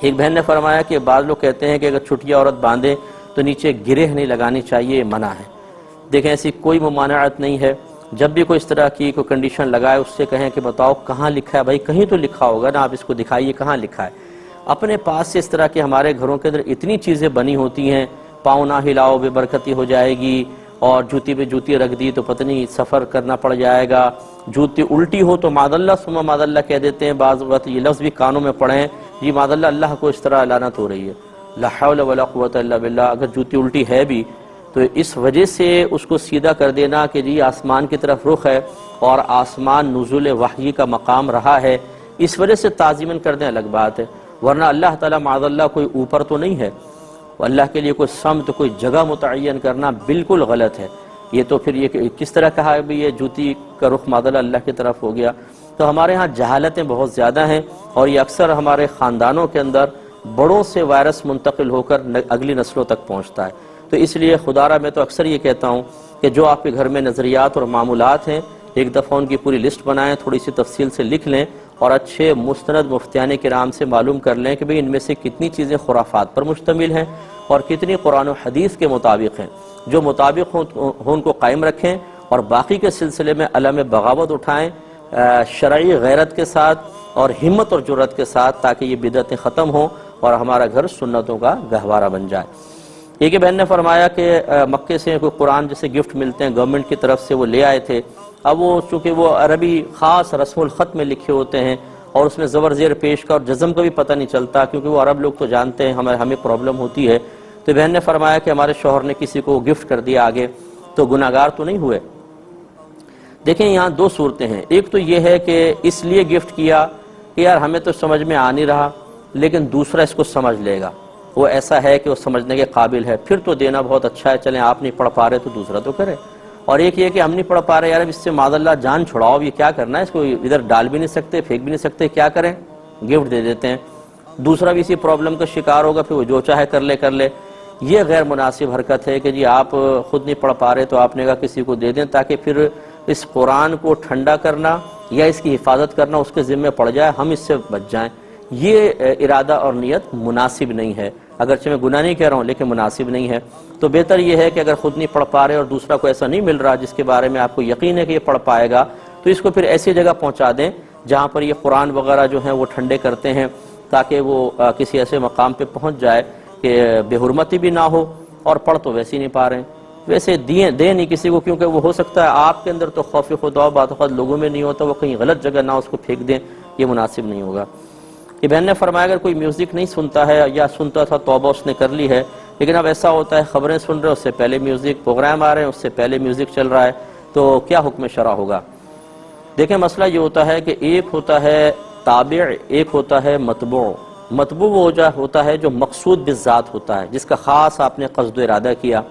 ایک بہن نے فرمایا کہ بعض لوگ کہتے ہیں کہ اگر چھٹیا عورت باندھے تو نیچے گرہ نہیں لگانی چاہیے، یہ منع ہے۔ دیکھیں ایسی کوئی ممانعت نہیں ہے، جب بھی کوئی اس طرح کی کوئی کنڈیشن لگائے اس سے کہیں کہ بتاؤ کہاں لکھا ہے، بھائی کہیں تو لکھا ہوگا نا، آپ اس کو دکھائیے کہاں لکھا ہے۔ اپنے پاس سے اس طرح کے ہمارے گھروں کے اندر اتنی چیزیں بنی ہوتی ہیں، پاؤں نہ ہلاؤ بے برکتی ہو جائے گی، اور جوتی پہ جوتی رکھ دی تو پتہ نہیں سفر کرنا پڑ جائے گا، جوتی الٹی ہو تو ماذ اللہ ثم ماذ اللہ کہہ دیتے ہیں، بعض وقت یہ لفظ بھی کانوں میں پڑھیں، یہ ماذ اللہ اللہ کو اس طرح لعنت ہو رہی ہے، لا حول ولا قوت الا باللہ۔ اگر جوتی الٹی ہے بھی تو اس وجہ سے اس کو سیدھا کر دینا کہ جی آسمان کی طرف رخ ہے اور آسمان نزول وحی کا مقام رہا ہے، اس وجہ سے تعظیماً کر دیں الگ بات ہے، ورنہ اللہ تعالیٰ معاذ اللہ کوئی اوپر تو نہیں ہے، اللہ کے لیے کوئی سمت کوئی جگہ متعین کرنا بالکل غلط ہے۔ یہ تو پھر یہ کس طرح کہا ہے بھی یہ جوتی کا رخ معاذ اللہ کی طرف ہو گیا۔ تو ہمارے ہاں جہالتیں بہت زیادہ ہیں، اور یہ اکثر ہمارے خاندانوں کے اندر بڑوں سے وائرس منتقل ہو کر اگلی نسلوں تک پہنچتا ہے۔ تو اس لیے خدا را میں تو اکثر یہ کہتا ہوں کہ جو آپ کے گھر میں نظریات اور معمولات ہیں ایک دفعہ ان کی پوری لسٹ بنائیں، تھوڑی سی تفصیل سے لکھ لیں، اور اچھے مستند مفتیان کرام سے معلوم کر لیں کہ بھئی ان میں سے کتنی چیزیں خرافات پر مشتمل ہیں اور کتنی قرآن و حدیث کے مطابق ہیں۔ جو مطابق ہوں ان کو قائم رکھیں، اور باقی کے سلسلے میں علم بغاوت اٹھائیں شرعی غیرت کے ساتھ اور ہمت اور جرت کے ساتھ، تاکہ یہ بدعتیں ختم ہوں اور ہمارا گھر سنتوں کا گہوارہ بن جائے۔ ایک بہن نے فرمایا کہ مکے سے کوئی قرآن جیسے گفٹ ملتے ہیں گورنمنٹ کی طرف سے، وہ لے آئے تھے، اب وہ چونکہ وہ عربی خاص رسم الخط میں لکھے ہوتے ہیں اور اس میں زبر زیر پیش کا اور جزم کا بھی پتہ نہیں چلتا، کیونکہ وہ عرب لوگ تو جانتے ہیں، ہمیں پرابلم ہوتی ہے۔ تو بہن نے فرمایا کہ ہمارے شوہر نے کسی کو گفٹ کر دیا آگے، تو گناہگار تو نہیں ہوئے؟ دیکھیں یہاں دو صورتیں ہیں، ایک تو یہ ہے کہ اس لیے گفٹ کیا کہ یار ہمیں تو سمجھ میں آ نہیں رہا، لیکن دوسرا اس کو سمجھ لے گا، وہ ایسا ہے کہ وہ سمجھنے کے قابل ہے، پھر تو دینا بہت اچھا ہے، چلیں آپ نہیں پڑھ پا رہے تو دوسرا تو کرے۔ اور ایک یہ کہ ہم نہیں پڑھ پا رہے، یار اب اس سے معاذ اللہ جان چھڑاؤ، یہ کیا کرنا ہے، اس کو ادھر ڈال بھی نہیں سکتے پھینک بھی نہیں سکتے، کیا کریں، گفٹ دے دیتے ہیں، دوسرا بھی اسی پرابلم کا شکار ہوگا، پھر وہ جو چاہے کر لے۔ یہ غیر مناسب حرکت ہے کہ جی آپ خود نہیں پڑھ پا رہے تو آپ نے کہا کسی کو دے دیں، تاکہ پھر اس قرآن کو ٹھنڈا کرنا یا اس کی حفاظت کرنا اس کے ذمہ پڑ جائے، ہم اس سے بچ جائیں۔ یہ ارادہ اور نیت مناسب نہیں ہے، اگرچہ میں گناہ نہیں کہہ رہا ہوں لیکن مناسب نہیں ہے۔ تو بہتر یہ ہے کہ اگر خود نہیں پڑھ پا رہے اور دوسرا کو ایسا نہیں مل رہا جس کے بارے میں آپ کو یقین ہے کہ یہ پڑھ پائے گا، تو اس کو پھر ایسی جگہ پہنچا دیں جہاں پر یہ قرآن وغیرہ جو ہیں وہ ٹھنڈے کرتے ہیں، تاکہ وہ کسی ایسے مقام پہ پہنچ جائے کہ بے حرمتی بھی نہ ہو، اور پڑھ تو ویسے ہی نہیں پا رہے ہیں، ویسے دیں نہیں کسی کو، کیونکہ وہ ہو سکتا ہے آپ کے اندر تو خوف خدا بعض اوقات لوگوں میں نہیں ہوتا، وہ کہیں غلط جگہ نہ اس کو پھینک دیں، یہ مناسب نہیں ہوگا۔ یہ بہن نے فرمایا اگر کوئی میوزک نہیں سنتا ہے یا سنتا تھا توبہ اس نے کر لی ہے، لیکن اب ایسا ہوتا ہے خبریں سن رہے ہیں اس سے پہلے میوزک، پروگرام آ رہے ہیں اس سے پہلے میوزک چل رہا ہے، تو کیا حکم شرع ہوگا؟ دیکھیں مسئلہ یہ ہوتا ہے کہ ایک ہوتا ہے تابع، ایک ہوتا ہے متبوع۔ متبوع وہ ہوتا ہے جو مقصود بالذات ہوتا ہے، جس کا خاص آپ نے قصد و ارادہ کیا،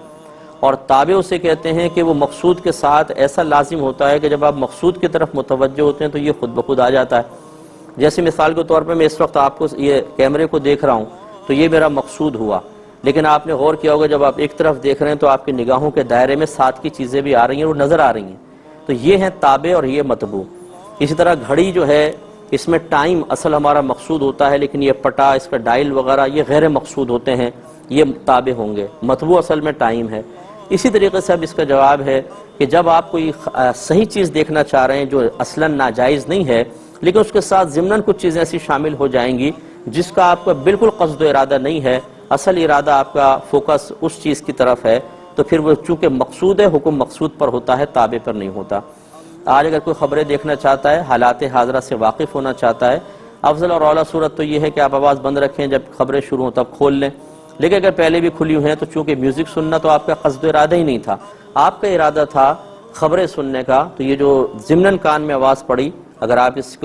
اور تابع اسے کہتے ہیں کہ وہ مقصود کے ساتھ ایسا لازم ہوتا ہے کہ جب آپ مقصود کی طرف متوجہ ہوتے ہیں تو یہ خود بخود آ جاتا ہے۔ جیسے مثال کے طور پہ میں اس وقت آپ کو یہ کیمرے کو دیکھ رہا ہوں تو یہ میرا مقصود ہوا، لیکن آپ نے غور کیا ہوگا جب آپ ایک طرف دیکھ رہے ہیں تو آپ کی نگاہوں کے دائرے میں ساتھ کی چیزیں بھی آ رہی ہیں، وہ نظر آ رہی ہیں، تو یہ ہیں تابع اور یہ متبوع۔ اسی طرح گھڑی جو ہے اس میں ٹائم اصل ہمارا مقصود ہوتا ہے، لیکن یہ پٹا، اس کا ڈائل وغیرہ یہ غیر مقصود ہوتے ہیں، یہ تابع ہوں گے، متبوع اصل میں ٹائم ہے۔ اسی طریقے سے اب اس کا جواب ہے کہ جب آپ کوئی صحیح چیز دیکھنا چاہ رہے ہیں جو اصلاً ناجائز نہیں ہے، لیکن اس کے ساتھ ضمناً کچھ چیزیں ایسی شامل ہو جائیں گی جس کا آپ کا بالکل قصد و ارادہ نہیں ہے، اصل ارادہ آپ کا فوکس اس چیز کی طرف ہے، تو پھر وہ چونکہ مقصود ہے، حکم مقصود پر ہوتا ہے، تابع پر نہیں ہوتا۔ آج اگر کوئی خبریں دیکھنا چاہتا ہے، حالات حاضرہ سے واقف ہونا چاہتا ہے، افضل اور اعلیٰ صورت تو یہ ہے کہ آپ آواز بند رکھیں، جب خبریں شروع ہوں تب کھول لیں، لیکن اگر پہلے بھی کھلی ہوئی ہیں تو چونکہ میوزک سننا تو آپ کا قصد و ارادہ ہی نہیں تھا، آپ کا ارادہ تھا خبریں سننے کا، تو یہ جو ضمناً کان میں آواز پڑی، اگر آپ اس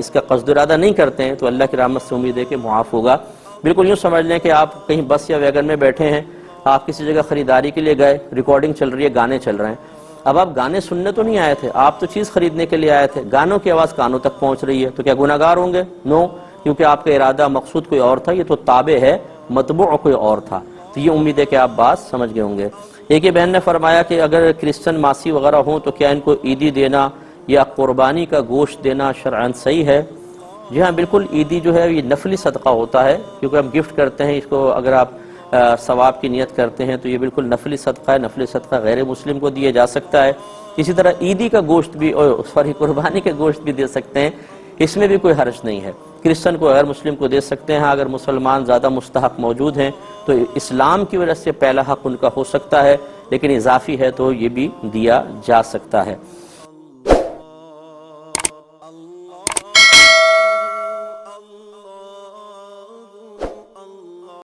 کا قصد و ارادہ نہیں کرتے ہیں تو اللہ کی رحمت سے امید ہے کہ معاف ہوگا۔ بالکل یوں سمجھ لیں کہ آپ کہیں بس یا ویگن میں بیٹھے ہیں، آپ کسی جگہ خریداری کے لیے گئے، ریکارڈنگ چل رہی ہے، گانے چل رہے ہیں، اب آپ گانے سننے تو نہیں آئے تھے، آپ تو چیز خریدنے کے لیے آئے تھے، گانوں کی آواز کانوں تک پہنچ رہی ہے، تو کیا گناہگار ہوں گے؟ نو، کیونکہ آپ کا ارادہ مقصود کوئی اور تھا، یہ تو تابع ہے، متبوع کوئی اور تھا۔ تو یہ امید ہے کہ آپ بات سمجھ گئے ہوں گے۔ ایک بہن نے فرمایا کہ اگر کرسچن ماسی وغیرہ ہوں تو کیا ان کو عیدی دینا یا قربانی کا گوشت دینا شرعاً صحیح ہے؟ جی ہاں بالکل، عیدی جو ہے یہ نفلی صدقہ ہوتا ہے، کیونکہ ہم گفٹ کرتے ہیں اس کو، اگر آپ ثواب کی نیت کرتے ہیں تو یہ بالکل نفلی صدقہ ہے، نفلی صدقہ غیر مسلم کو دیا جا سکتا ہے۔ اسی طرح عیدی کا گوشت بھی، قربانی کے گوشت بھی دے سکتے ہیں، اس میں بھی کوئی حرج نہیں ہے۔ کرسچن کو غیر مسلم کو دے سکتے ہیں، اگر مسلمان زیادہ مستحق موجود ہیں تو اسلام کی وجہ سے پہلا حق ان کا ہو سکتا ہے، لیکن اضافی ہے تو یہ بھی دیا جا سکتا ہے۔